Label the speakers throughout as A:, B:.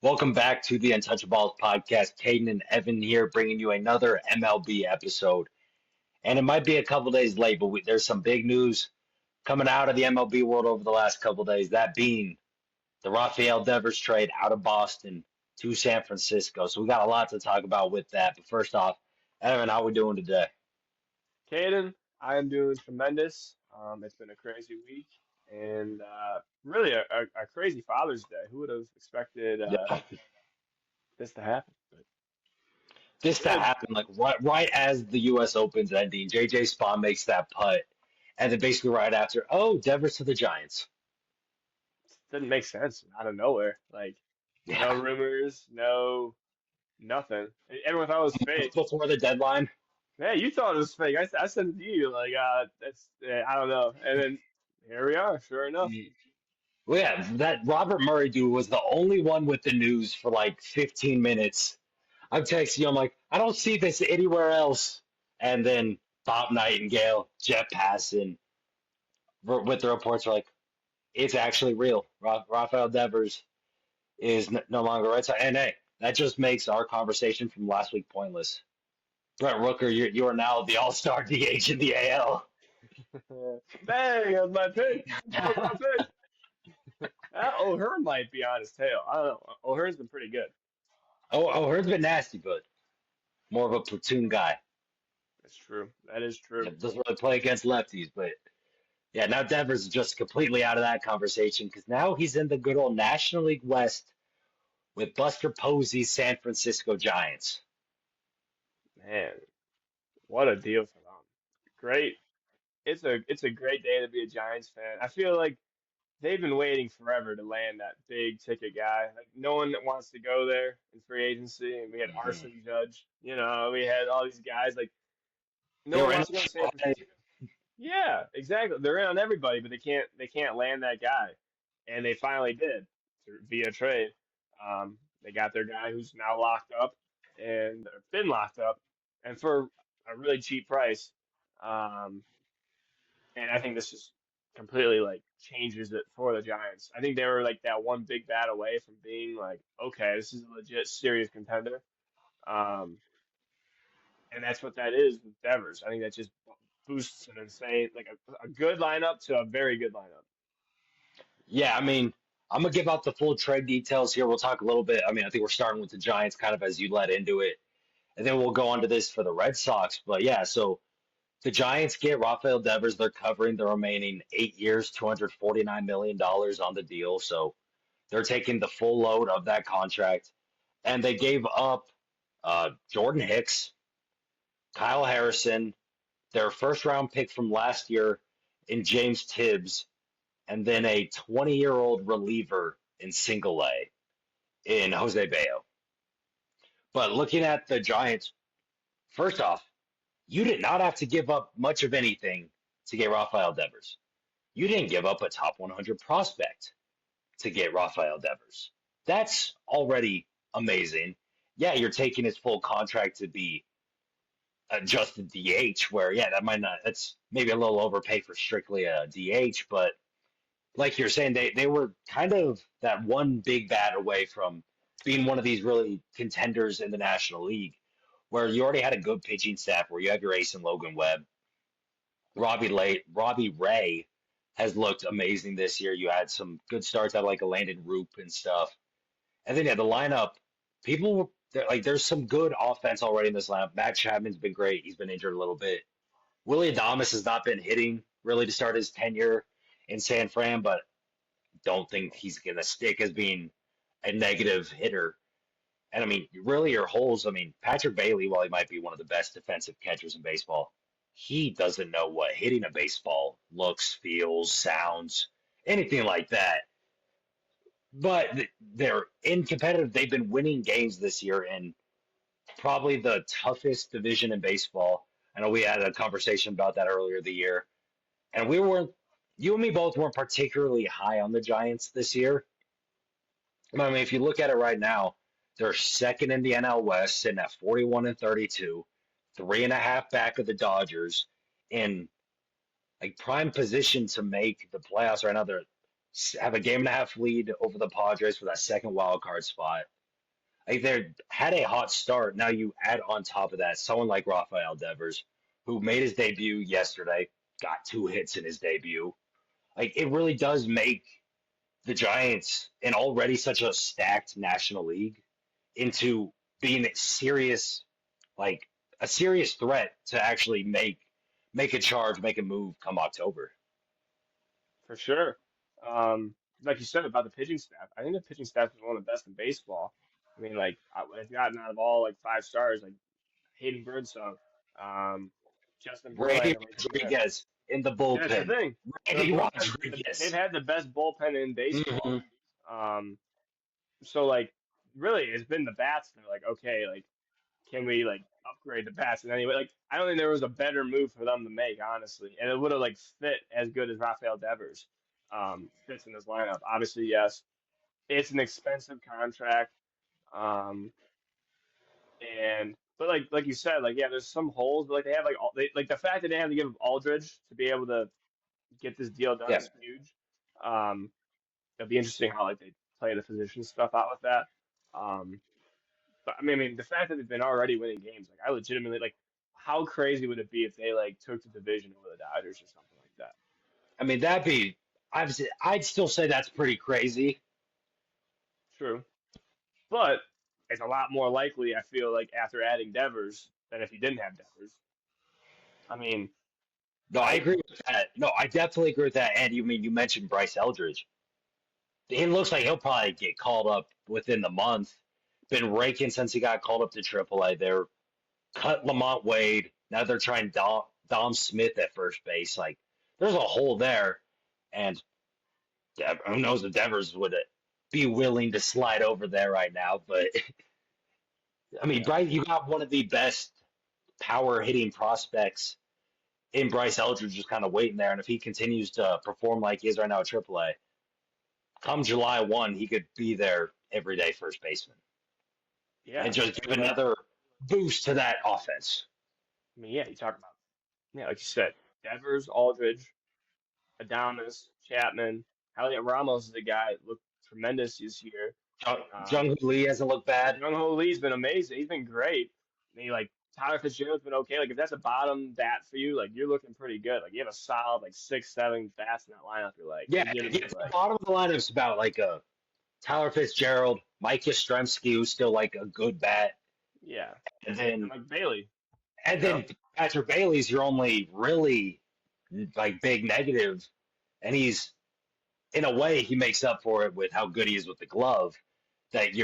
A: Welcome back to the Untouchaballs podcast. Caden and Evan here, bringing you another MLB episode. And it might be a couple days late, but there's some big news coming out of the MLB world over the last couple days. That being the Rafael Devers trade out of Boston to San Francisco. So we got a lot to talk about with that. But first off, Evan, how we doing today?
B: Caden, I am doing tremendous. It's been a crazy week and really a crazy Father's Day. Who would have expected
A: Yeah.
B: this to happen? But
A: This to
B: good.
A: happen like right as the U.S. Open's ending, JJ Spawn makes that putt, and then basically right after, oh, Devers to the Giants.
B: Didn't make sense out of nowhere. Like no
A: Yeah.
B: rumors, no nothing. Everyone thought it was fake.
A: Before the deadline.
B: Hey, you thought it was fake. I said it to you. Like that's I don't know. And then here we are. Sure enough.
A: Well, yeah, that Robert Murray dude was the only one with the news for like 15 minutes. I'm texting you, I'm like, I don't see this anywhere else. And then Bob Nightingale, Jeff Passan, with the reports are like, it's actually real. Rafael Devers is no longer Red Sox. And hey, that just makes our conversation from last week pointless. Brett Rooker, you are now the all-star DH in the AL.
B: Bang! That's my pick. That was my pick. O'Hearn might be on his tail. I don't know. O'Hearn's been pretty good.
A: Oh, Heard's been nasty, but more of a platoon guy.
B: That's true. That is true.
A: Doesn't really play against lefties, but yeah, now Devers is just completely out of that conversation because now he's in the good old National League West with Buster Posey's San Francisco Giants.
B: Man, what a deal for them. Great. It's a great day to be a Giants fan. I feel like they've been waiting forever to land that big ticket guy. Like no one that wants to go there in free agency. And we had
A: Mhm.
B: Arson Judge. We had all these guys. Like no
A: They
B: one
A: were in
B: wants to go to San
A: on Shohei.
B: Francisco. Yeah, exactly. They're in on everybody, but they can't land that guy, and they finally did via trade. They got their guy who's now locked up and been locked up, and for a really cheap price. Um, and I think this just completely like changes it for the Giants. I think they were like that one big bat away from being like, okay, this is a legit serious contender. Um, and that's what that is with Devers. I think that just boosts an insane, like a good lineup to a very good lineup.
A: Yeah, I mean, I'm gonna give out the full trade details here. We'll talk a little bit. I mean, I think we're starting with the Giants kind of as you led into it, and then we'll go on to this for the Red Sox. But yeah, so the Giants get Rafael Devers. They're covering the remaining 8 years, $249 million on the deal. So they're taking the full load of that contract. And they gave up Jordan Hicks, Kyle Harrison, their first round pick from last year in James Tibbs, and then a 20-year-old reliever in single A in Jose Bayo. But looking at the Giants, first off, you did not have to give up much of anything to get Rafael Devers. You didn't give up a top 100 prospect to get Rafael Devers. That's already amazing. Yeah, you're taking his full contract to be adjusted DH, where, yeah, that might not, that's maybe a little overpay for strictly a DH, but like you're saying, they were kind of that one big bat away from being one of these really contenders in the National League, where you already had a good pitching staff, where you have your ace in Logan Webb. Robbie Ray has looked amazing this year. You had some good starts out like a Landon Roop and stuff. And then yeah, the lineup, like there's some good offense already in this lineup. Matt Chapman's been great. He's been injured a little bit. Willie Adames has not been hitting really to start his tenure in San Fran, but don't think he's gonna stick as being a negative hitter. And I mean, really your holes, I mean, Patrick Bailey, while he might be one of the best defensive catchers in baseball, he doesn't know what hitting a baseball looks, feels, sounds, anything like that. But they're in competitive. They've been winning games this year in probably the toughest division in baseball. I know we had a conversation about that earlier the year, and we weren't. You and me both weren't particularly high on the Giants this year. I mean, if you look at it right now, they're second in the NL West, sitting at 41 and 32, three and a half back of the Dodgers, in like prime position to make the playoffs right now. They have a game and a half lead over the Padres for that second wild card spot. Like they had a hot start. Now you add on top of that someone like Rafael Devers, who made his debut yesterday, got 2 hits in his debut. Like it really does make the Giants, in already such a stacked National League, into being serious, like a serious threat to actually make a charge, make a move come October.
B: For sure. Like you said about the pitching staff, I think the pitching staff is one of the best in baseball. I mean, like they've gotten out of all like 5 stars, like Hayden Birdsong, um, Justin
A: Randy
B: Verlander late in the year.
A: Rodriguez in the
B: Yeah, that's the
A: bullpen.
B: thing. Their
A: Randy
B: bullpen, they've
A: Rodriguez.
B: had the best bullpen in baseball.
A: Hmm.
B: Um, so like really, it's been the bats. They're like, okay, like can we like upgrade the bats in any way? Like I don't think there was a better move for them to make, honestly, and it would have like fit as good as Rafael Devers fits in this lineup. Obviously, yes, it's an expensive contract, um, and but like you said, like yeah, there's some holes, but like they have like all they like the fact that they have to give up Aldridge to be able to get this deal done
A: Yeah.
B: is huge. Um, it'll be interesting how like they play the position stuff out with that. Um, But I mean, the fact that they've been already winning games, like I legitimately like, how crazy would it be if they like took the division over the Dodgers or something like that?
A: I mean, that'd be, I'd still say that's pretty crazy.
B: True, but it's a lot more likely. I feel like after adding Devers than if you didn't have Devers. I mean,
A: No, I
B: right?
A: agree with that. No, I definitely agree with that. And you mentioned Bryce Eldridge. It looks like he'll probably get called up within the month. Been raking since he got called up to AAA. They're cut Lamont Wade. Now they're trying Dom Smith at first base. Like there's a hole there, and who knows if Devers would be willing to slide over there right now. But I mean,
B: Yeah,
A: Bryce, you got one of the best power hitting prospects in Bryce Eldridge, just kind of waiting there. And if he continues to perform like he is right now at AAA, come July 1, he could be their everyday first baseman and
B: yeah.
A: just
B: I
A: give
B: mean, like,
A: another boost to that offense.
B: I mean, yeah. You talk about yeah, like you said, Devers, Aldridge, Adames, Chapman. Heliot Ramos is a guy that looked tremendous this year.
A: Jung Hoo Lee hasn't looked bad.
B: Young Ho Lee's been amazing. He's been great. And he like Tyler Fitzgerald's been okay. Like if that's a bottom bat for you, like you're looking pretty good. Like you have a solid like 6, 7 bats in that lineup. You're like
A: Yeah,
B: legitimately
A: the
B: like
A: bottom of the lineup is about like a Tyler Fitzgerald, Mike Yastrzemski, who's still like a good bat,
B: yeah.
A: and
B: And
A: then
B: like Bailey,
A: and
B: you know,
A: then Patrick Bailey's your only really like big negative, and he's in a way he makes up for it with how good he is with the glove. That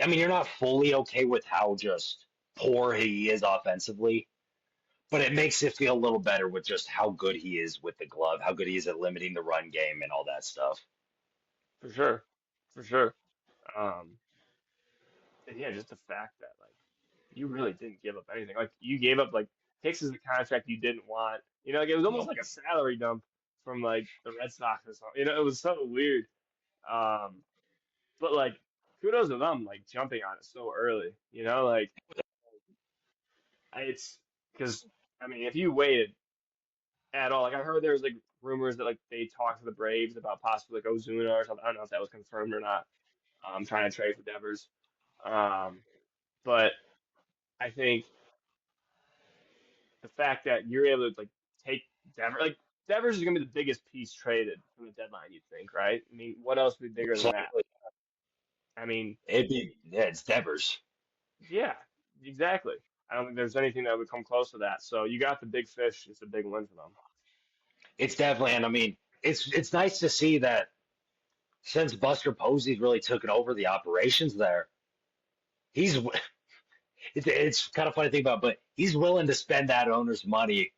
A: I mean, you're not fully okay with how just poor he is offensively, but it makes it feel a little better with just how good he is with the glove, how good he is at limiting the run game and all that stuff.
B: for sure, for sure. Um, and yeah, just the fact that like you really didn't give up anything. Like you gave up like Hicks is a contract you didn't want. You know, like it was almost
A: Nope.
B: like a salary dump from like the Red Sox or something. You know, it was so weird. Um, but like kudos to them like jumping on it so early. You know, like it's because I mean if you waited at all, like I heard there was like rumors that like they talked to the Braves about possibly like Ozuna or something. I don't know if that was confirmed or not. Trying to trade for Devers. Um, but I think the fact that you're able to like take Devers, like Devers is gonna be the biggest piece traded from the deadline. You'd think, right? I mean, what else would be bigger
A: So
B: than that? I mean,
A: yeah, it's Devers.
B: yeah, exactly. I don't think there's anything that would come close to that. So you got the big fish. It's a big win for them.
A: It's definitely, and I mean, it's nice to see that since Buster Posey's really taken over the operations there, he's it's kind of funny to think about, but he's willing to spend that owner's money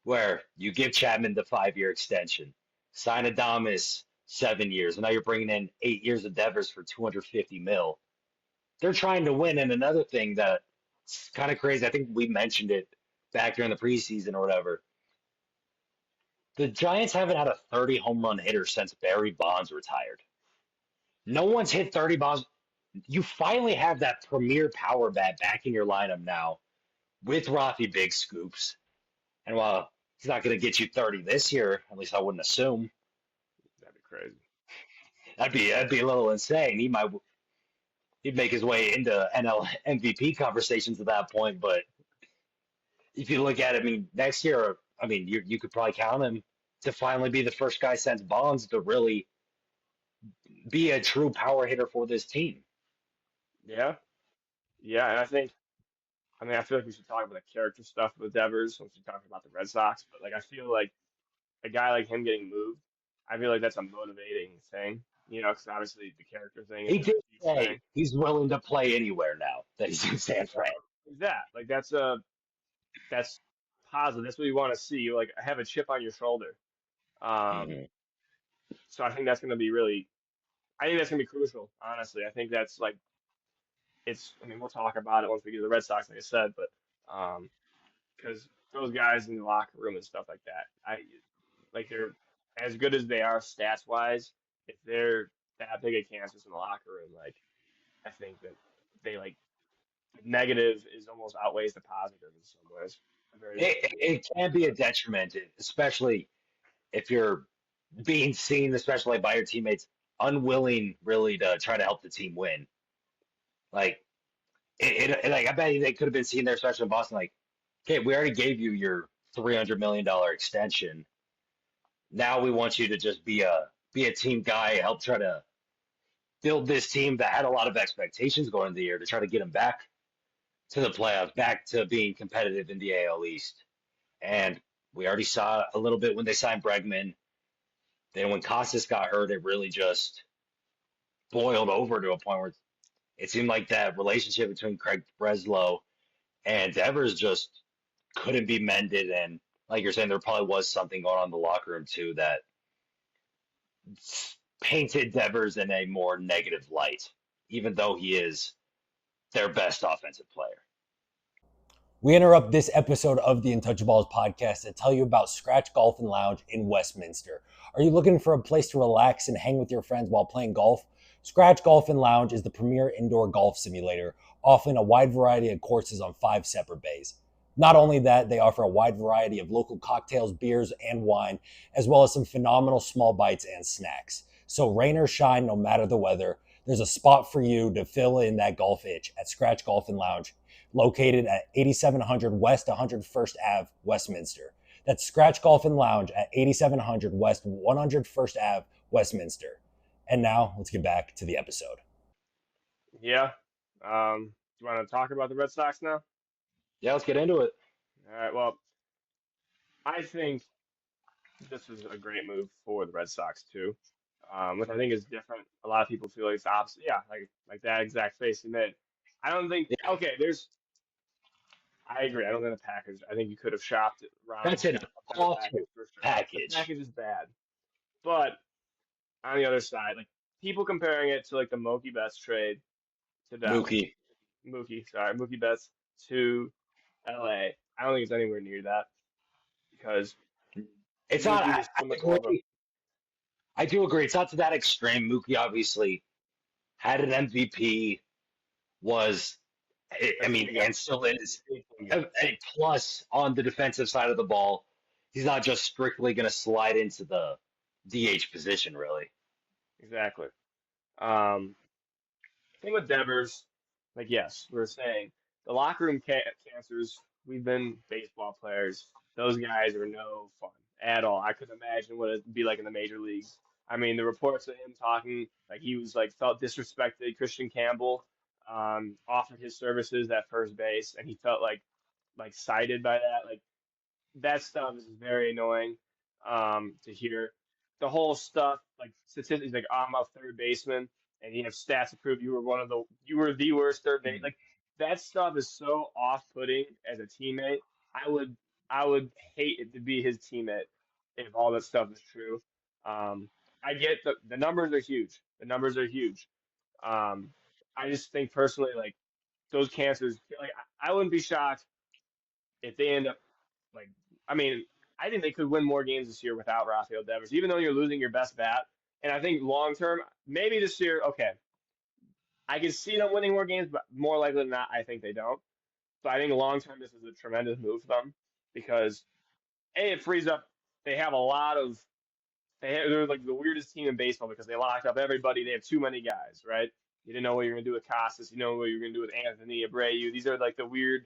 A: where you give Chapman the 5 year extension, sign Adames 7 years, and now you're bringing in 8 years of Devers for 250 mil. They're trying to win. And another thing that's kind of crazy, I think we mentioned it back during the preseason or whatever. The Giants haven't had a 30 home run hitter since Barry Bonds retired. No one's hit 30 bombs. You finally have that premier power bat back in your lineup now with Rafi Big Scoops. And while he's not going to get you 30 this year, at least I wouldn't assume.
B: That'd be crazy.
A: That'd be a little insane. He might. he'd make his way into NL MVP conversations at that point. But if you look at it, I mean, next year, I mean, you could probably count him to finally be the first guy since Bonds to really be a true power hitter for this team.
B: Yeah, yeah, and I mean, I feel like we should talk about the character stuff with Devers once we talk about the Red Sox, but like I feel like a guy like him getting moved, I feel like that's a motivating thing, because obviously the character thing is
A: He
B: a
A: did
B: huge thing.
A: say he's willing to play anywhere now that he's in San
B: So
A: Fran.
B: is that like that's positive. That's what you want to see. You like have a chip on your shoulder. Um,
A: Mm-hmm.
B: so I think that's going to be really, I think that's going to be crucial. Honestly, I think that's like it's. I mean, we'll talk about it once we get to the Red Sox, like I said, but because those guys in the locker room and stuff like that, like they're as good as they are stats wise. If they're that big of cancers in the locker room, like I think that they like the negative is almost outweighs the positive in some ways. Very,
A: It can be a detriment, especially if you're being seen, especially by your teammates, unwilling really to try to help the team win. Like like I bet you they could have been seen there, especially in Boston. Like, okay, we already gave you your $300 million extension. Now we want you to just be a team guy, help try to build this team that had a lot of expectations going into the year to try to get them back to the playoffs, back to being competitive in the AL East. And we already saw a little bit when they signed Bregman. Then when Costas got hurt, it really just boiled over to a point where it seemed like that relationship between Craig Breslow and Devers just couldn't be mended. And like you're saying, there probably was something going on in the locker room too that painted Devers in a more negative light, even though he is their best offensive player.
C: We interrupt this episode of the Untouchaballs podcast to tell you about Scratch Golf and Lounge in Westminster. Are you looking for a place to relax and hang with your friends while playing golf? Scratch Golf and Lounge is the premier indoor golf simulator, offering a wide variety of courses on 5 separate bays. Not only that, they offer a wide variety of local cocktails, beers, and wine, as well as some phenomenal small bites and snacks. So rain or shine, no matter the weather, there's a spot for you to fill in that golf itch at Scratch Golf and Lounge, located at 8700 West 101st Ave, Westminster. That's Scratch Golf and Lounge at 8700 West 101st Ave, Westminster. And now let's get back to the episode.
B: yeah. Do you want to talk about the Red Sox now?
A: Yeah, let's get into it.
B: All right. Well, I think this was a great move for the Red Sox too, which I think is different. A lot of people feel like it's the opposite. Yeah, like that exact face he made. I don't think.
A: Yeah,
B: Okay, there's. I agree. I don't think the package. I think you could have shopped around
A: that's
B: and
A: an
B: got a better
A: awful
B: package for sure. The
A: package.
B: package is bad, but on the other side, like people comparing it to like the Mookie Betts trade to Dallas,
A: Mookie.
B: Mookie Betts to LA. I don't think it's anywhere near that because
A: It's not,
B: Mookie was
A: I
B: so much more of a
A: agree. I do agree. It's not to that extreme. Mookie obviously had an MVP, was,
B: a
A: I mean,
B: team guy,
A: and still is
B: big team guy.
A: a plus on the defensive side of the ball. He's not just strictly going to slide into the DH position, really.
B: Exactly. Um, thing with Devers, like yes, we are saying the locker room cancers. We've been baseball players. Those guys are no fun at all. I couldn't imagine what it'd be like in the major leagues. I mean, the reports of him talking like he was like felt disrespected. Christian Campbell offered his services at first base, and he felt like cited by that. Like that stuff is very annoying to hear. The whole stuff, like statistics, like I'm a third baseman, and you have stats to prove you were the worst third base. Like that stuff is so off-putting as a teammate. I would I would hate it to be his teammate if all that stuff is true. Um, I get the numbers are huge. The numbers are huge. Um, I just think personally, like those cancers, like I wouldn't be shocked if they end up like, I mean, I think they could win more games this year without Rafael Devers, even though you're losing your best bat. And I think long term, maybe this year, okay, I can see them winning more games, but more likely than not, I think they don't. But I think long term, this is a tremendous move for them because a it frees up. They have a lot of they're like the weirdest team in baseball because they locked up everybody. They have too many guys, right? You didn't know what you were going to do with Casas. You know what you were going to do with Anthony Abreu. These are like the weird,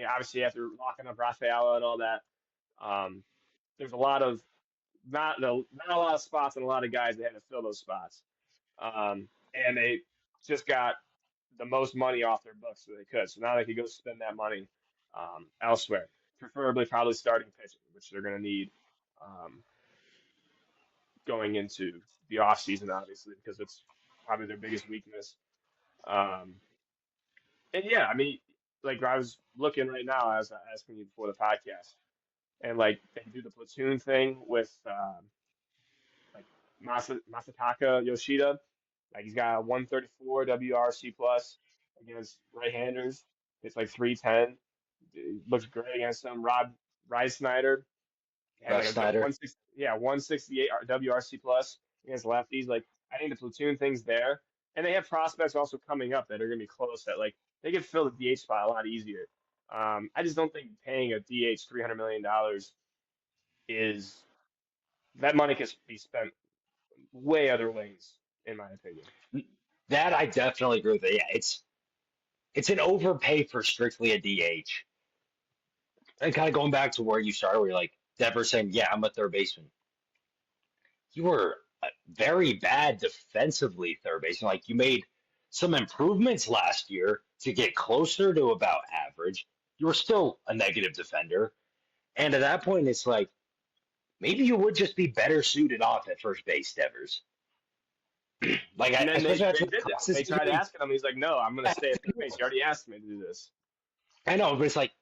B: obviously after locking up Rafael and all that. Um, there's a lot of not a lot of spots and a lot of guys that had to fill those spots. And they just got the most money off their books that they could. So now they could go spend that money elsewhere, preferably probably starting pitching, which they're going to need um, going into the off season, obviously, because it's probably their biggest weakness. Um, and yeah, I mean, like I was looking right now, I was asking you before the podcast, and like they do the platoon thing with like Masataka Yoshida. Like he's got a 134 WRC plus against right-handers. It's like 310. It looks great against them. Rob Snyder had
A: Rob
B: like a
A: Snyder.
B: 160, yeah, 168 WRC plus against lefties. Like I think the platoon thing's there, and they have prospects also coming up that are gonna be close. That like they can fill the DH spot a lot easier. I just don't think paying a DH $300 million is that money can be spent way other ways, in my opinion.
A: That I definitely agree with. Yeah, it's an overpay for strictly a DH. And kind of going back to where you started, where you're like Devers saying, "Yeah, I'm a third baseman." You were very bad defensively third baseman. Like you made some improvements last year to get closer to about average. You were still a negative defender, and at that point, it's like maybe you would just be better suited off at first base, Devers. Like
B: And then
A: especially
B: they
A: after the
B: did that. They
A: Costas
B: tried
A: injury.
B: asking him. He's like, "No, I'm gonna stay at third base. You already asked me to do this."
A: I know, but it's like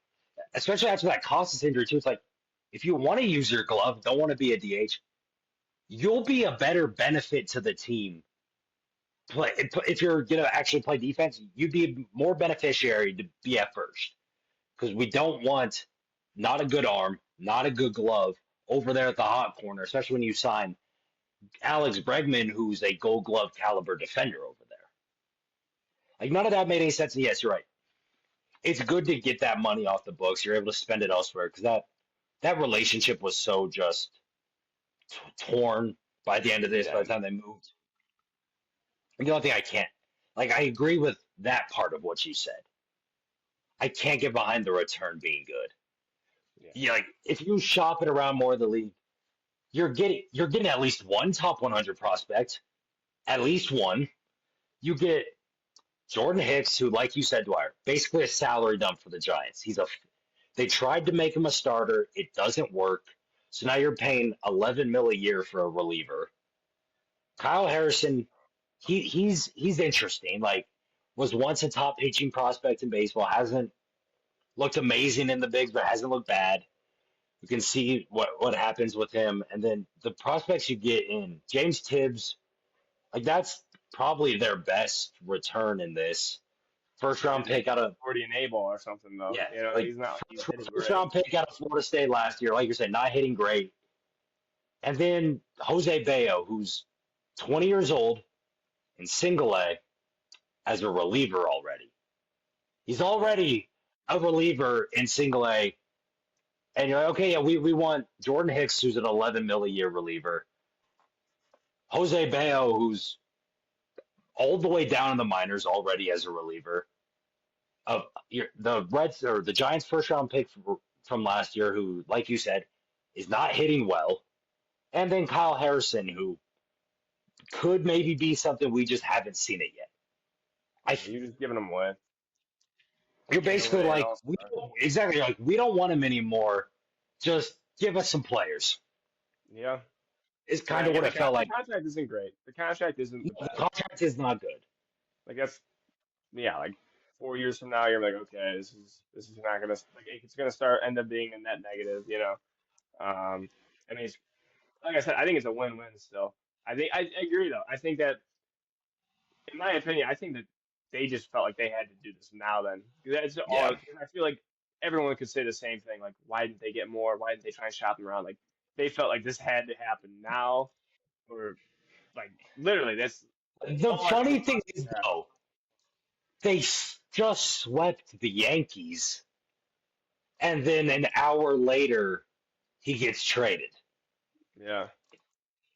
A: especially after that Costas injury too. It's like if you want to use your glove, don't want to be a DH, you'll be a better benefit to the team. If you're gonna actually play defense, you'd be more beneficiary to be at first because we don't want not a good arm, not a good glove over there at the hot corner, especially when you sign Alex Bregman, who's a Gold Glove caliber defender over there. Like none of that made any sense. And yes, you're right. It's good to get that money off the books. You're able to spend it elsewhere because that relationship was so just torn by the end of this. By
B: Yeah,
A: the time they moved, and the only thing I can't like, I agree with that part of what you said. I can't get behind the return being good.
B: yeah.
A: Yeah, like if you shop it around more of the league, you're getting at least one top 100 prospect, at least one. You get Jordan Hicks, who, like you said, Dwyer, basically a salary dump for the Giants. They tried to make him a starter, it doesn't work. So now you're paying 11 mil a year for a reliever. Kyle Harrison, he's interesting. Like was once a top pitching prospect in baseball, hasn't looked amazing in the bigs, but hasn't looked bad. You can see what happens with him, and then the prospects you get in James Tibbs, like that's probably their best return in this first
B: Yeah,
A: round
B: he's like
A: pick out of
B: 40 and able or something though.
A: yeah,
B: You know,
A: like
B: he's hitting
A: first
B: great.
A: round pick out of Florida State last year, like you said, not hitting great, and then Jose Bayo, who's 20 years old in single A as a reliever already. He's
B: Yeah.
A: already a reliever in single A. And you're like, okay, yeah, we want Jordan Hicks, who's an 11 mil a year reliever. Jose Bayo, who's all the way down in the minors already as a reliever. Of the Reds or the Giants' first round pick from last year, who, like you said, is not hitting well. And then Kyle Harrison, who could maybe be something we just haven't seen it yet. I
B: You're just giving them away.
A: You're
B: Giving
A: basically
B: away an
A: like we
B: all-star.
A: don't, exactly like we don't want him anymore. Just give us some players.
B: Yeah.
A: Is kind of
B: And
A: what it felt
B: the
A: like.
B: contract isn't great. The contract isn't the
A: The
B: best.
A: contract is not good.
B: Like that's yeah, like 4 years from now, you're like, okay, this is not gonna like it's gonna start end up being a net negative, you know. I mean, like I said, I think it's a win-win still. I agree though. I think that, in my opinion, I think that they just felt like they had to do this now. Then that's all.
A: Yeah.
B: I feel like everyone could say the same thing. Like, why didn't they get more? Why didn't they try and shop them around? Like, they felt like this had to happen now, or like literally, that's
A: The
B: all I
A: funny
B: really
A: thing
B: want this
A: is
B: to happen.
A: though, they just swept the Yankees, and then an hour later he gets traded.
B: Yeah,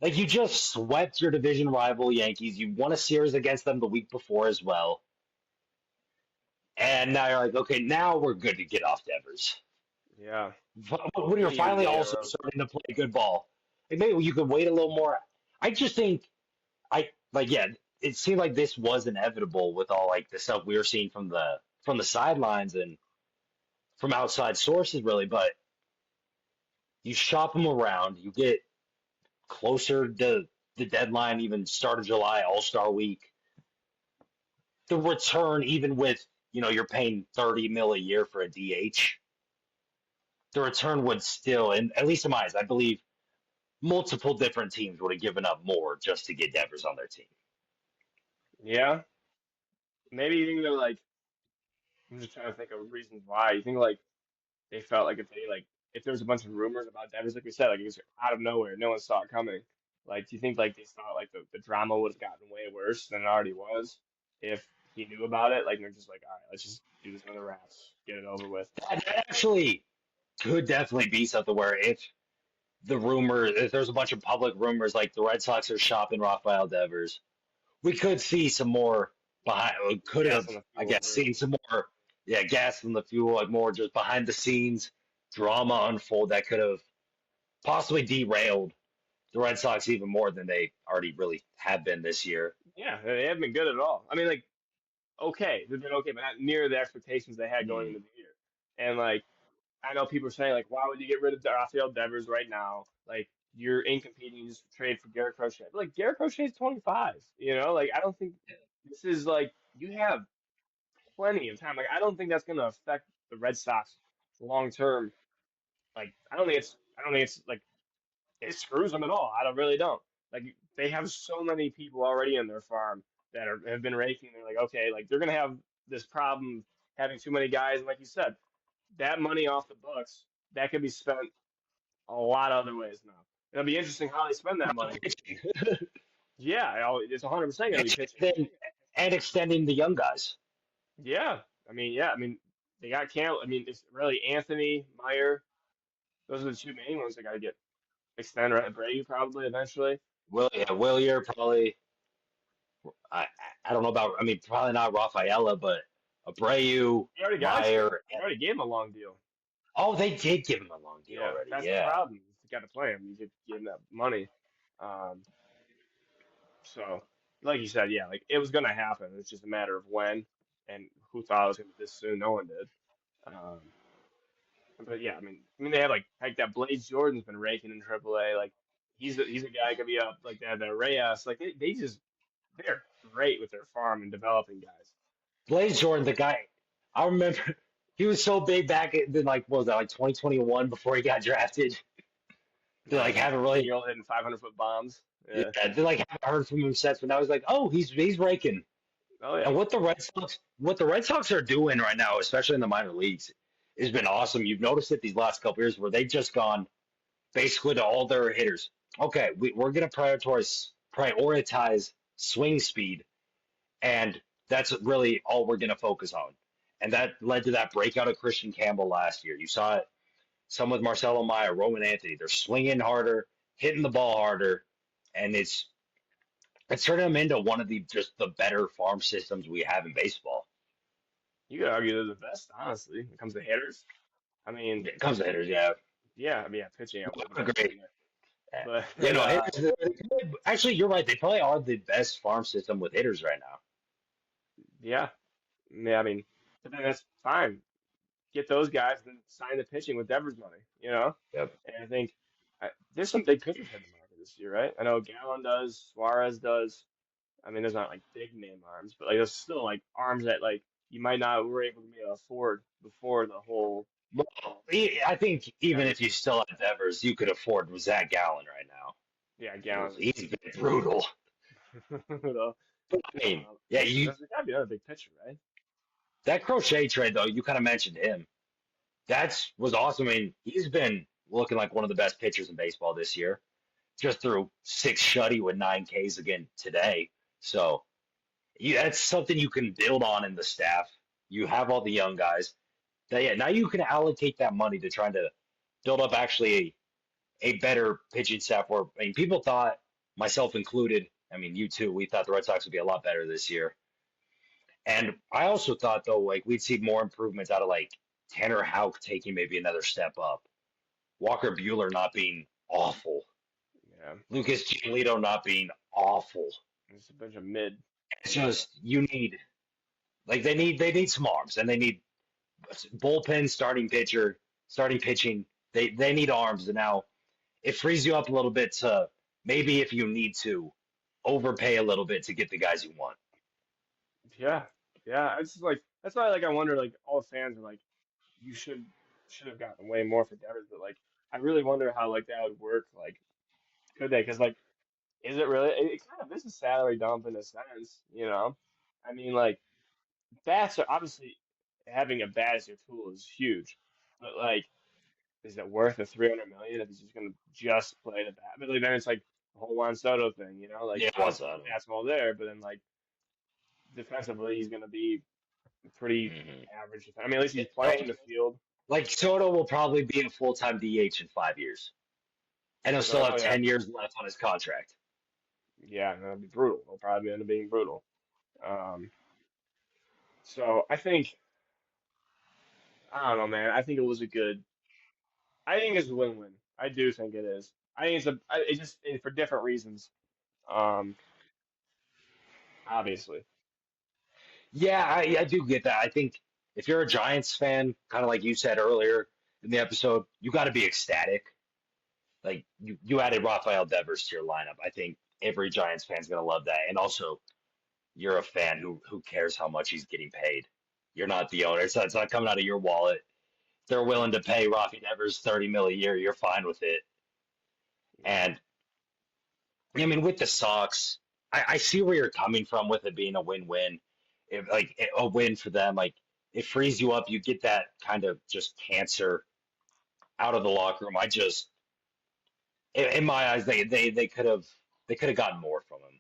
A: Like you just swept your division rival Yankees. You won a series against them the week before as well. And now you're like, okay, now we're good to get off Devers.
B: Yeah.
A: When you're
B: Maybe even
A: finally
B: get
A: also
B: around.
A: starting to play good ball, like maybe you could wait a little more. I just think yeah, it seemed like this was inevitable with all like the stuff we were seeing from the sidelines and from outside sources, really. But you shop them around, you get closer to the deadline, even start of July, All Star Week. The return, even with you're paying 30 mil a year for a DH, the return would still, and at least in my eyes, I believe multiple different teams would have given up more just to get Devers on their team.
B: Yeah. Maybe you think they're like, I'm just trying to think of reasons why. You think like they felt like if there was a bunch of rumors about Devers, like we said, like it was out of nowhere, no one saw it coming. Like, do you think like they thought like the drama would have gotten way worse than it already was if he knew about it? Like they're just like, all right, let's just do this under wraps, get it over with.
A: That actually could definitely be something where if there's a bunch of public rumors like the Red Sox are shopping Rafael Devers, we could see some more behind. We could
B: Gas
A: have,
B: on the
A: I
B: fuel,
A: guess, seen some more, yeah, gas in the fuel, like more just behind the scenes drama unfold that could have possibly derailed the Red Sox even more than they already really have been this year.
B: yeah, they haven't been good at all. I mean, like okay, they've been okay, but not near the expectations they had going
A: Mm.
B: into the year. And like I know people are saying like, why would you get rid of Rafael Devers right now? Like you're incompeting, you just trade for Garrett Crochet. But like Garrett Crochet's 25, you know? Like I don't think this is like you have plenty of time. Like I don't think that's gonna affect the Red Sox long term. Like I don't think it's like it screws them at all. I don't really don't. Like they have so many people already in their farm that have been raking. They're like, okay, like they're gonna have this problem having too many guys. And like you said, that money off the books that could be spent a lot of other ways now. It'll be interesting how they spend that money.
A: Pitching.
B: Yeah, it's 100% gonna be pitching.
A: And extending the young guys.
B: Yeah. I mean, they got Cam. I mean, it's really Anthony Meyer. Those are the two main ones they got to get extend. Right, Brady probably eventually.
A: Willier probably. I I don't know about. I mean, probably not Rafaela, but Abreu,
B: He already got extended.
A: Meyer.
B: They already gave him a long deal.
A: Oh, they did give him a long deal
B: Yeah,
A: already.
B: that's the
A: Yeah.
B: problem. You got to play him. You could give him that money. Um, so, like you said, yeah, like it was gonna happen. It's just a matter of when and who thought it was gonna be this soon. No one did. Um, but yeah, I mean they have like that Blaze Jordan's been raking in AAA. Like he's a guy could be up like that Reyes. Like they're great with their farm and developing guys.
A: Blaze Jordan, the guy, I remember he was so big back in like what was that like 2021 before he got drafted. They
B: Yeah,
A: like
B: he's
A: haven't
B: 18
A: really,
B: year old hitting 500-foot bombs.
A: yeah,
B: Yeah.
A: they like haven't heard from him since. But now he's like, oh, he's raking.
B: Oh yeah.
A: And what the Red Sox are doing right now, especially in the minor leagues, has been awesome. You've noticed it these last couple years where they've just gone basically to all their hitters. Okay, we're gonna prioritize swing speed, and that's really all we're gonna focus on. And that led to that breakout of Christian Campbell last year. You saw it some with Marcelo Meyer, Roman Anthony. They're swinging harder, hitting the ball harder, and it's turning them into one of the better farm systems we have in baseball.
B: You could argue they're the best, honestly, when it comes to hitters. I mean,
A: It comes to hitters, yeah.
B: yeah, I mean, yeah, pitching I wouldn't
A: I agree.
B: necessarily,
A: Yeah.
B: but
A: You know, hitters, actually, you're right. They probably are the best farm system with hitters right now.
B: yeah, yeah, I mean, but then that's fine. Get those guys and sign the pitching with Devers money, you know?
A: Yep.
B: And I think there's some big pitchers in the market this year, right? I know Gallon does, Suarez does. I mean, there's not like big name arms, but like there's still like arms that like you might not were able to be able to afford before the whole
A: Well, I think even if
B: Devers.
A: you still have Devers, you could afford Zach Gallen right now.
B: Yeah, Gallon is
A: He's been brutal.
B: you know,
A: But I mean, yeah,
B: there's gotta be another big pitcher, right?
A: that Crochet trade though, you kind of mentioned him. That's was awesome. I mean, he's been looking like one of the best pitchers in baseball this year. Just threw six shutty with 9 Ks again today. So that's something you can build on in the staff. You have all the young guys. Yeah, now you can allocate that money to trying to build up actually a better pitching staff. Where I mean, people thought myself included. I mean, you too. We thought the Red Sox would be a lot better this year. And I also thought though, like we'd see more improvements out of like Tanner Houck taking maybe another step up. Walker Bueller not being awful.
B: Yeah,
A: Lucas Giolito not being awful.
B: it's a bunch of mid.
A: It's just you need like they need some arms and they need bullpen starting pitcher, starting pitching. They need arms and now it frees you up a little bit to maybe if you need to overpay a little bit to get the guys you want.
B: Yeah, yeah. It's just like that's why like I wonder like all the fans are like you should have gotten way more for Devers, but like I really wonder how like that would work. Like could they? Because like is it really? It kind of is a salary dump in a sense, you know. I mean like bats are obviously having a bat as your tool is huge, but like is it worth the 300 million if he's just gonna just play the bat? But like, then it's like the whole Juan Soto thing, you know. Like
A: Yeah, it was.
B: obviously the bat's all there, but then like defensively he's gonna be pretty
A: Mhm.
B: average. I mean, at least he's playing the field.
A: Like Soto will probably be a full-time DH in 5 years, and he'll still
B: So
A: have
B: yeah,
A: 10 years left on his contract.
B: yeah, that'd be brutal. It'll probably end up being brutal. Um, so I think I don't know, man. I think it was a good. I think it's a win-win. I do think it is. I think it's a. It's just for different reasons. Um, obviously.
A: Yeah, I do get that. I think if you're a Giants fan, kind of like you said earlier in the episode, you got to be ecstatic. Like you added Rafael Devers to your lineup. I think every Giants fan's gonna love that. And also, you're a fan who cares how much he's getting paid. You're not the owner, so it's not coming out of your wallet. They're willing to pay Rafi Devers 30 mil a year. You're fine with it.
B: Yeah.
A: And I mean, with the Sox, I see where you're coming from with it being a win-win, like a win for them. Like it frees you up. You get that kind of just cancer out of the locker room. In my eyes, they could have gotten more from him.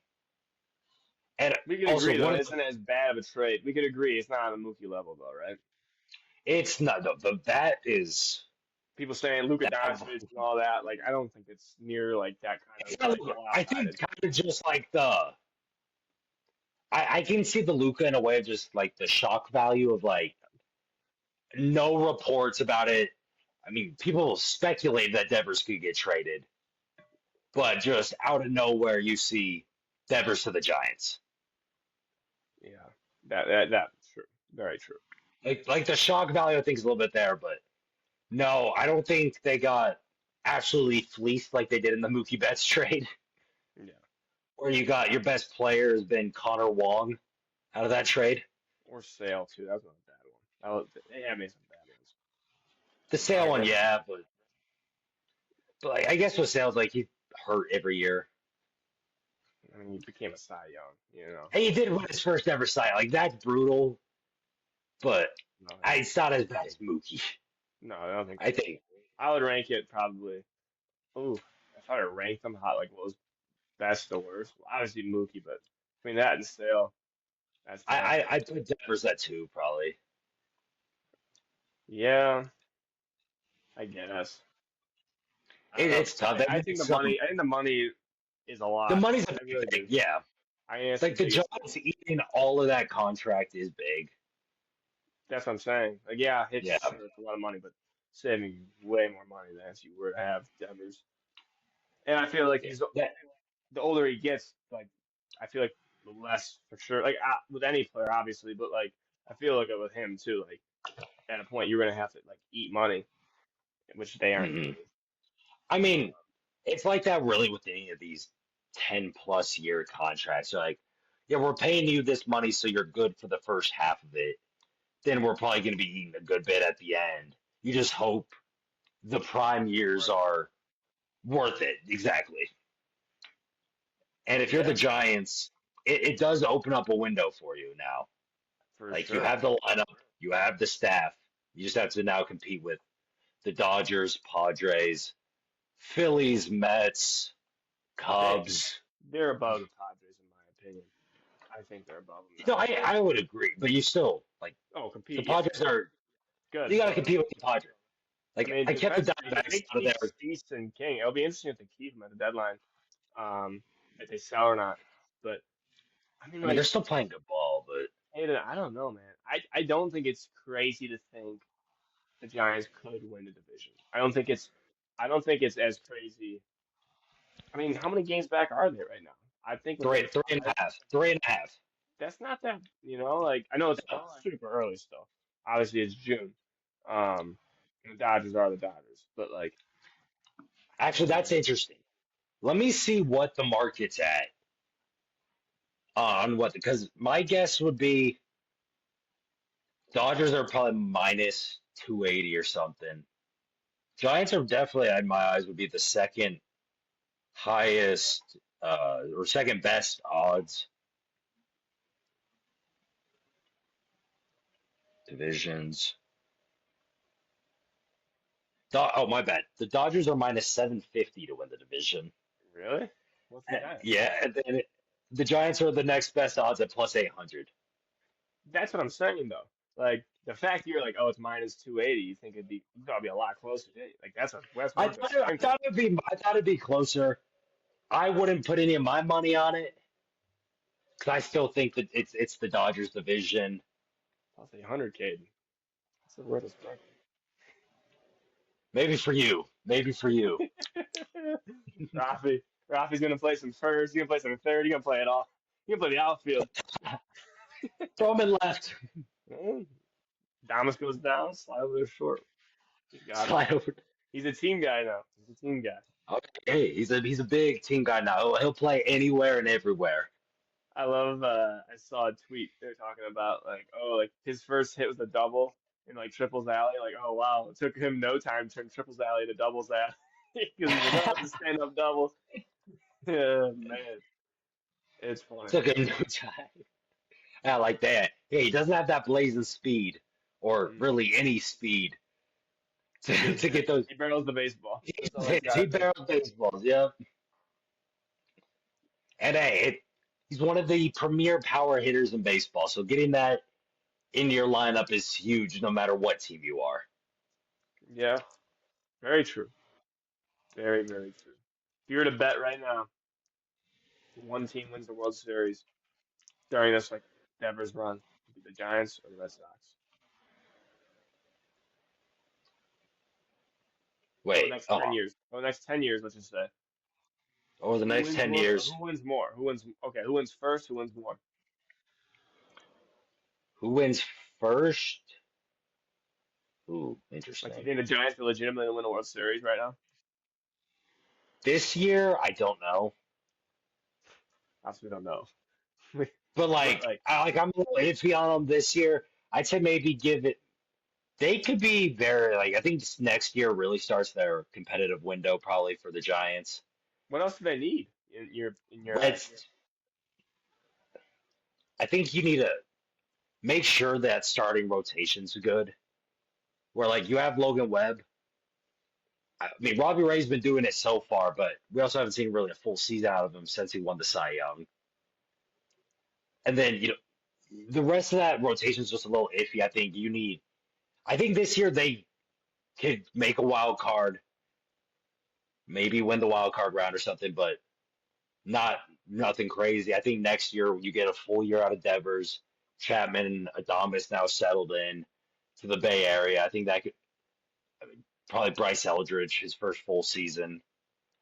A: And
B: We could
A: also,
B: agree though,
A: one
B: it
A: of the
B: isn't as bad of a trade. We could agree it's not on the Mookie level though, right?
A: it's not that is
B: People saying Luka
A: that.
B: Doncic and all that, like I don't think it's near like that kind
A: It's
B: of
A: not,
B: like
A: I think
B: lopsided.
A: kind of just like I can see the Luca in a way of just like the shock value of like no reports about it. I mean, people speculate that Devers could get traded, but just out of nowhere, you see Devers to the Giants.
B: Yeah, that's true. Very true.
A: Like the shock value, I think is a little bit there, but no, I don't think they got absolutely fleeced like they did in the Mookie Betts trade,
B: Yeah,
A: where you got your best player has been Connor Wong out of that trade.
B: or Sale too. That was not a bad one. They have made some bad ones.
A: The
B: I
A: sale one,
B: guess.
A: yeah, but like, I guess with sales, like he hurt every year.
B: I mean, he became a Cy Young, you know.
A: And he did win his first ever site. Like that's brutal, but
B: No,
A: it's not as bad as Mookie.
B: no, I don't think
A: I
B: so.
A: think.
B: I would rank it probably. Ooh, if I were to rank them, hot like what was best to worst? Well, obviously Mookie, but between that and Sale, that's
A: I,
B: tough.
A: I put Devers at two probably.
B: Yeah, I guess. I don't know.
A: It's tough. They
B: I
A: need
B: think the
A: some.
B: money. I think the money is a
A: The
B: lot.
A: money's a
B: I
A: big
B: really
A: thing.
B: do.
A: Yeah,
B: I think that's the
A: like the
B: biggest thing.
A: Giants eating all of that contract is big.
B: That's what I'm saying. Like, yeah, it's
A: Yeah,
B: sure it's a lot of money, but saving way more money than if you were to have Devers. And I feel like
A: yeah.
B: he's
A: That.
B: the older he gets, like I feel like the less for sure. Like with any player, obviously, but like I feel like with him too. Like at a point, you're gonna have to like eat money, which they aren't
A: Mhm.
B: doing.
A: I mean, it's like that really with any of these 10-plus year contracts. You're like, yeah, we're paying you this money so you're good for the first half of it. Then we're probably going to be eating a good bit at the end. You just hope the prime years
B: Worth it.
A: are worth it. Exactly. And if you're the
B: Yeah,
A: Giants, it does open up a window for you now.
B: for
A: Like you
B: sure.
A: have the lineup, you have the staff. You just have to now compete with the Dodgers, Padres, Phillies, Mets,
B: They
A: Cubs.
B: they're above the Padres in my opinion. I think they're above them
A: No,
B: now.
A: I would agree, but you still like
B: Oh,
A: the
B: compete. Yeah,
A: Padres are. You
B: good.
A: got to
B: But
A: compete with the Padres.
B: I
A: Like
B: mean,
A: I kept the
B: defensively, if
A: Diamondbacks
B: they
A: out of
B: keep
A: there.
B: Cease and King, it'll be interesting if they keep them at the deadline. Um, if they sell or not. But I mean,
A: I mean, they're
B: like,
A: still playing good ball, but
B: Hayden, I don't know, man. I don't think it's crazy to think the Giants could win the division. I don't think it's as crazy. I mean, how many games back are they right now? I think
A: three,
B: within
A: three and a
B: five.
A: half, 3.5.
B: That's not that, like I know it's super early still. Obviously, it's June. And the Dodgers are the Dodgers, but like, I
A: Actually,
B: don't know,
A: that's
B: man.
A: interesting. Let me see what the market's at on what, because my guess would be Dodgers are probably minus 280 or something. Giants are definitely, in my eyes, would be the second highest or second best odds divisions. Oh, my bad. The Dodgers are minus 750 to win the division.
B: Really? What's the Giants?
A: Yeah, and then the Giants are the next best odds at plus 800.
B: That's what I'm saying though. Like the fact you're like, oh, it's minus 280, you thought it'd be a lot closer. Like that's
A: I
B: worth a
A: thought it,
B: sprinkle.
A: I thought it'd be closer. I wouldn't put any of my money on it because I still think that it's the Dodgers division.
B: Plus 800, Caden. That's worth a sprinkle.
A: Maybe for you. Maybe for you.
B: Rafi's gonna play some first. He's gonna play some third. He's gonna play it all. He's gonna play the outfield.
A: Throw him in left.
B: Mm. Damas goes down, slide over there short. He's got it.
A: Slide over.
B: He's a team guy now. He's a team guy.
A: Okay, he's a big team guy now. He'll play anywhere and everywhere.
B: I love I saw a tweet they're talking about like oh like his first hit was a double in like triples alley like oh wow it took him no time to turn triples alley to doubles alley because he's like oh it's a stand up double. Yeah, man, it's funny.
A: Took him no time. I like that. Hey, he doesn't have that blazing speed, or
B: Mm.
A: really any speed
B: He
A: to get those.
B: he barrels the baseball. That's all he's
A: He
B: got to do.
A: barrels baseballs, yep. And hey, he's one of the premier power hitters in baseball. So getting that into your lineup is huge, no matter what team you are.
B: Yeah, very true. Very very true. If you were to bet right now, one team wins the World Series during this like Devers run, it'd be the Giants or the Red Sox. Over the
A: Wait,
B: next
A: oh,
B: 10 years. Over the next 10 years, let's just say.
A: over the
B: Who
A: next
B: wins
A: 10
B: more?
A: years,
B: Who wins more? Who wins? Okay, who wins first? Who wins more?
A: who wins first? Ooh,
B: Like, do you
A: interesting.
B: think the Giants are legitimately win the World Series right now?
A: This year, I don't know.
B: Obviously, we don't know.
A: But
B: But
A: like,
B: like,
A: I'm a little iffy on them this year. I'd say maybe give it. They could be very like. I think this next year really starts their competitive window probably for the Giants.
B: what else do they need in your eyes?
A: Let's. I think you need to make sure that starting rotation's good. Where like you have Logan Webb. I mean, Robbie Ray's been doing it so far, but we also haven't seen really a full season out of him since he won the Cy Young. And then the rest of that rotation is just a little iffy. I think you need. I think this year they could make a wild card, maybe win the wild card round or something, but not nothing crazy. I think next year you get a full year out of Devers, Chapman, and Adames now settled in to the Bay Area. I think that could probably Bryce Eldridge his first full season.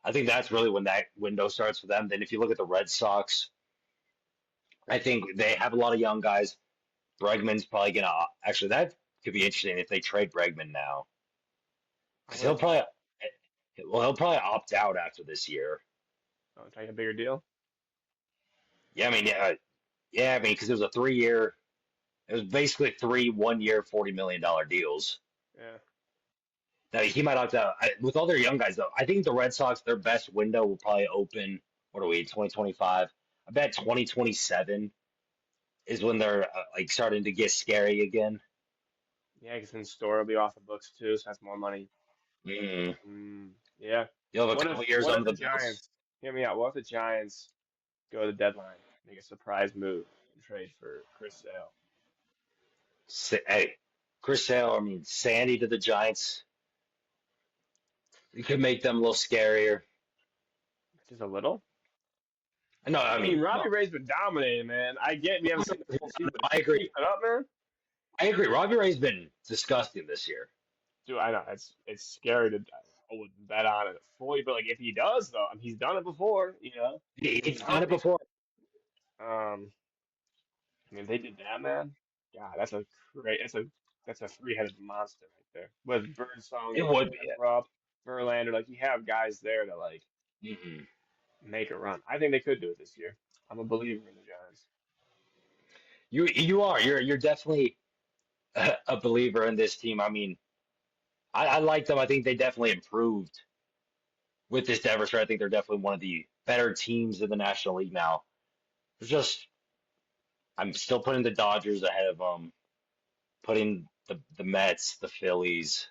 A: I think that's really when that window starts for them. Then if you look at the Red Sox, I think they have a lot of young guys. Bregman's probably gonna actually that could be interesting if they trade Bregman now because
B: Why is that?
A: he'll probably opt out after this year.
B: Oh, take a bigger deal.
A: Yeah, I mean yeah, I mean because it was a 3 year. It was basically three 1 year $40 million deals.
B: Yeah.
A: Now he might opt out with all their young guys though. I think the Red Sox their best window will probably open. What are we 2025? I bet 2027 is when they're like starting to get scary again.
B: Yeah, because then Store will be off the books too, so that's more money.
A: Mm.
B: Yeah.
A: You'll have a
B: What
A: couple
B: if
A: years
B: what if
A: under
B: the
A: the belts.
B: Giants? Hear me out. What if the Giants go to the deadline, make a surprise move, and trade for Chris Sale?
A: Hey, Chris Sale, I mean Sandy to the Giants. You could make them a little scarier.
B: Just a little.
A: No, I
B: I mean,
A: mean,
B: Robbie
A: no,
B: Ray's been dominating, man. I get we haven't seen the full season, but
A: I
B: he
A: agree.
B: keeps it up, man.
A: I agree. Robbie Ray's been disgusting this year.
B: Dude, I know it's scary to I would bet on it fully, but like if he does though, I mean, he's done it before, if he's
A: He's done it
B: healthy.
A: before.
B: Um, I mean, if they did that, man. God, that's a three-headed monster right there. With Birdsong,
A: It would be it.
B: Rupp, Verlander, like you have guys there to like
A: Mhm.
B: make a run. I think they could do it this year. I'm a believer in the Giants.
A: You are. You're definitely a believer in this team. I mean, I like them. I think they definitely improved with this Devers trade. I think they're definitely one of the better teams in the National League now. It's just I'm still putting the Dodgers ahead of them, putting the Mets, the Phillies,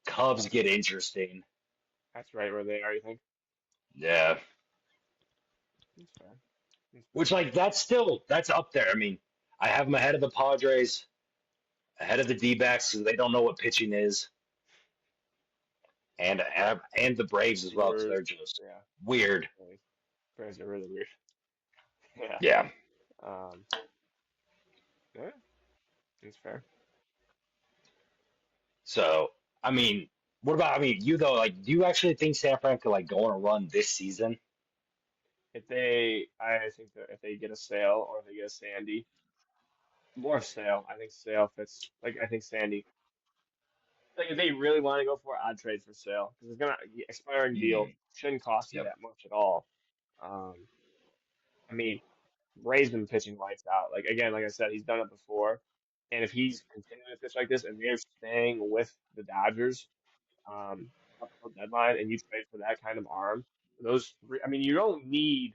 A: Cubs get interesting.
B: That's right where they are, you think?
A: Yeah,
B: That's fair. That's
A: which
B: fair.
A: like that's up there. I mean, I have them ahead of the Padres, ahead of the D-backs because they don't know what pitching is, and the Braves as well because
B: Brewers,
A: they're just
B: yeah.
A: weird.
B: Really. Brewers are really weird. Yeah.
A: Yeah.
B: Um, yeah, that's fair.
A: So I mean, what about I mean you though? Like, do you actually think San Fran could like go on a run this season?
B: I think that if they get a sale or if they get a Sandy, more sale. I think sale fits. Like I think Sandy. Like if they really want to go for it, I'd trade for sale because it's gonna expiring deal
A: Mm,
B: shouldn't cost you
A: yep.
B: that much at all. Um, I mean, Ray's been pitching lights out. Like again, like I said, he's done it before, and if he's continuing to pitch like this and they're staying with the Dodgers, up till deadline, and you trade for that kind of arm, those three. I mean, you don't need.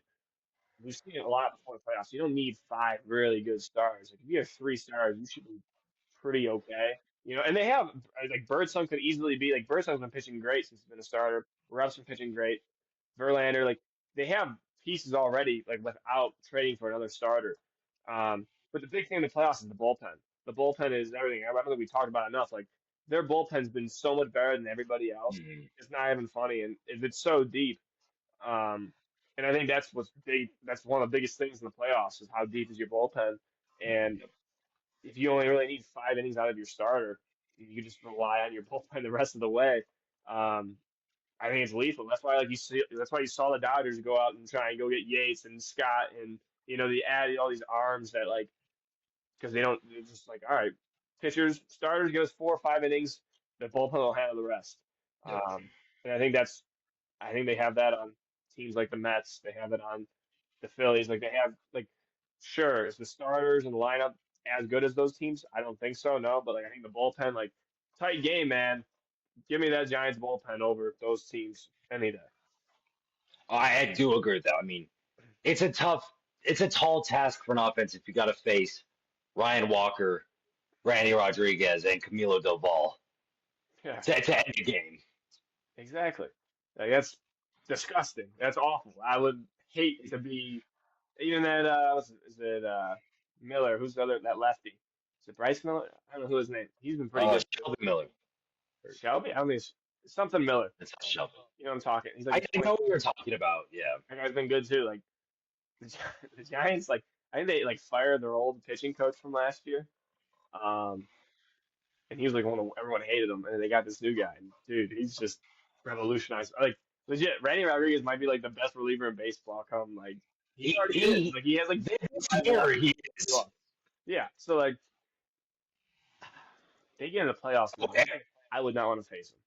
B: We've seen it a lot before the playoffs. You don't need five really good stars. Like if you have three stars, you should be pretty okay. And they have like Birdsong could easily be like Birdsong's been pitching great since he's been a starter. Rupp's been pitching great. Verlander, like they have pieces already, like without trading for another starter. But the big thing in the playoffs is the bullpen. The bullpen is everything. I don't think we talked about it enough. Like their bullpen's been so much better than everybody else.
A: Mm,
B: It's not even funny, and it's so deep. Um, and I think that's what's big. That's one of the biggest things in the playoffs is how deep is your bullpen. And
A: yep.
B: if you only really need 5 innings out of your starter, you can just rely on your bullpen the rest of the way. Um, I think it's lethal. That's why, like you see, that's why you saw the Dodgers go out and try and go get Yates and Scott, and they added all these arms that like because they don't. They're just like, all right, pitchers, starters goes 4 or 5 innings, the bullpen will handle the rest.
A: Yep.
B: And I think they have that on teams like the Mets. They have it on the Phillies. Like they have like, sure, is the starters and the lineup as good as those teams? I don't think so, no. But like I think the bullpen, like tight game, man. Give me that Giants bullpen over those teams any day.
A: I do agree with that. I mean, it's a tough, it's a tall task for an offense if you got to face Ryan Walker, Randy Rodriguez, and Camilo Del Valle
B: Yeah,
A: to end the game.
B: exactly. Like that's disgusting. That's awful. I would hate to be even that. Is it Miller? Who's the other that lefty? Is it Bryce Miller? I don't know who his name. He's been pretty good too.
A: Shelby Miller.
B: Shelby? I mean, it's something Miller.
A: That's not Shelby.
B: You know what I'm talking. He's like
A: I
B: a
A: know
B: 20.
A: what you're talking about. Yeah.
B: That guy's been good too. Like the, the Giants, like I think they like fired their old pitching coach from last year. Um, and he was like one of everyone hated him, and they got this new guy. And dude, he's just revolutionized. Like legit, Randy Rodriguez might be like the best reliever in baseball. Come like he
A: He,
B: already is.
A: he,
B: Like he has like
A: this
B: 5
A: year,
B: walks.
A: he is.
B: Yeah. So like they get in the playoffs,
A: Oh,
B: man. I would not want to face him.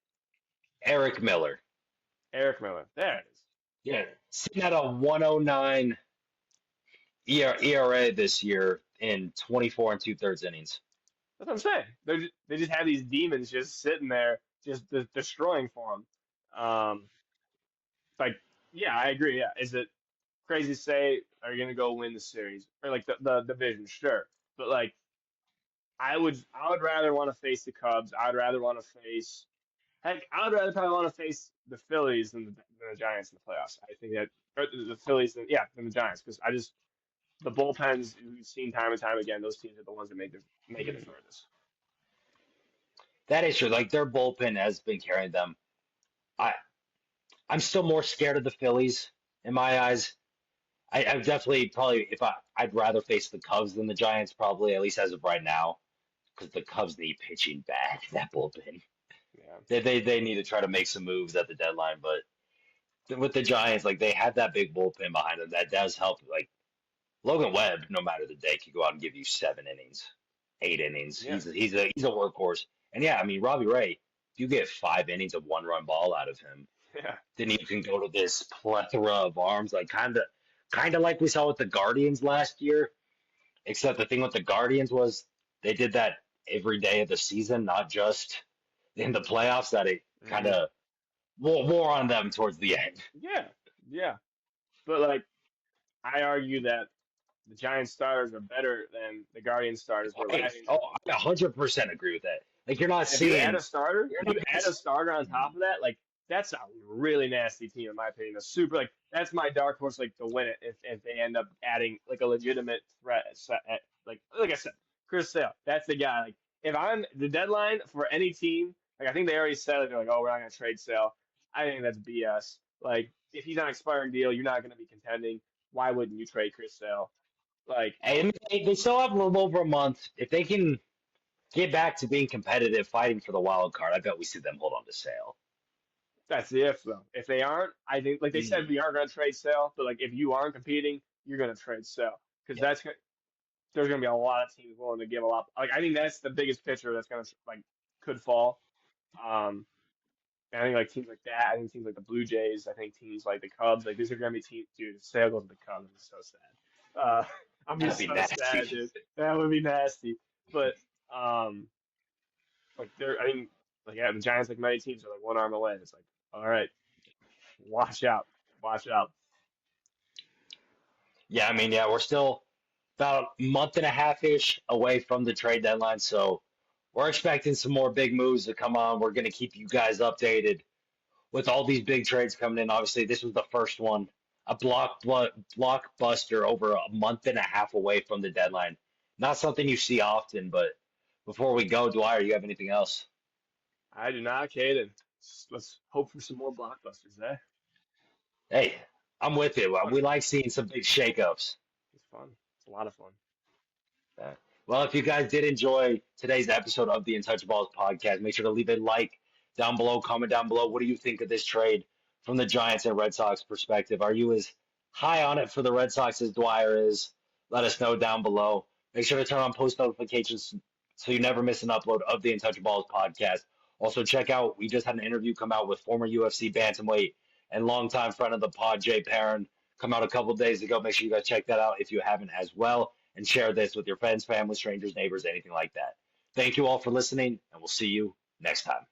A: Eric Miller.
B: Eric Miller. There it is.
A: Yeah. Sitting at a 109 ERA this year in 24 and two-thirds innings.
B: That's what I'm saying. They just have these demons just sitting there, just destroying for them. Like, yeah, I agree. Yeah, is it crazy to say are you gonna go win the series or like the division? Sure, but like I would rather want to face the Cubs. I'd rather want to face heck. I'd rather probably want to face the Phillies than the Giants in the playoffs. I think that or the Phillies than the Giants because I just the bullpens we've seen time and time again. Those teams are the ones that make it the furthest.
A: That is true. Like their bullpen has been carrying them. I I'm still more scared of the Phillies in my eyes. I definitely probably if I'd rather face the Cubs than the Giants probably at least as of right now because the Cubs need pitching bad that bullpen.
B: Yeah.
A: They need to try to make some moves at the deadline, but with the Giants like they have that big bullpen behind them that does help. Like Logan Webb, no matter the day, could go out and give you 7 innings, 8 innings.
B: Yeah.
A: He's a workhorse, and yeah, I mean Robbie Ray. If you get 5 innings of one-run ball out of him,
B: Yeah.
A: then you can go to this plethora of arms, like kind of like we saw with the Guardians last year. Except the thing with the Guardians was they did that every day of the season, not just in the playoffs. That it kind
B: Hmm.
A: of wore on them towards the end.
B: Yeah. Yeah. But like, I argue that the Giants starters are better than the Guardian starters were
A: Hey,
B: last year.
A: oh, I 100% agree with that. Like you're not
B: And if you add
A: seeing,
B: a starter,
A: you're
B: if
A: not.
B: you add a starter on top of that, like that's a really nasty team in my opinion. A super like that's my dark horse like to win it if they end up adding like a legitimate threat like I said, Chris Sale. That's the guy. Like if I'm the deadline for any team, like I think they already said it, they're like, oh, we're not gonna trade Sale. I think that's BS. Like if he's on an expiring deal, you're not gonna be contending. Why wouldn't you trade Chris Sale? Like
A: And they still have a little over a month. If they can get back to being competitive, fighting for the wild card, I bet we see them hold on to Sale.
B: that's the if though. If they aren't, I think like they said
A: Mhm.
B: we aren't going to trade Sale, but like if you aren't competing, you're going to trade Sale because
A: Yeah,
B: there's going to be a lot of teams willing to give a lot. Like I think that's the biggest pitcher that's going to like could fall. Um, and I think like teams like that. I think teams like the Blue Jays. I think teams like the Cubs. Like these are going to be teams. Dude, if Sale goes to the Cubs, I'm so sad. I'm
A: that'd
B: just
A: be
B: so
A: nasty.
B: sad, dude. That would be nasty. But um, like they're I think like yeah, the Giants like many teams are like one arm away. It's like all right, watch out, watch out.
A: Yeah, I mean, yeah, we're still about a month and a half ish away from the trade deadline, so we're expecting some more big moves to come on. We're going to keep you guys updated with all these big trades coming in. Obviously, this was the first one, a blockbuster over a month and a half away from the deadline. Not something you see often, but before we go, Dwyer, you have anything else?
B: I do not, Caden. Let's hope for some more blockbusters, eh?
A: Hey, I'm with you.
B: Fun.
A: We like seeing some big shakeups.
B: It's fun. It's a lot of fun.
A: Uh, Well, if you guys did enjoy today's episode of the Untouchaballs podcast, make sure to leave a like down below, comment down below. What do you think of this trade from the Giants and Red Sox perspective? Are you as high on it for the Red Sox as Dwyer is? Let us know down below. Make sure to turn on post notifications so you never miss an upload of the Untouchaballs podcast. Also, check out, we just had an interview come out with former UFC bantamweight and longtime friend of the pod, Jay Perrin, come out a couple days ago. Make sure you guys check that out if you haven't as well and share this with your friends, family, strangers, neighbors, anything like that. Thank you all for listening, and we'll see you next time.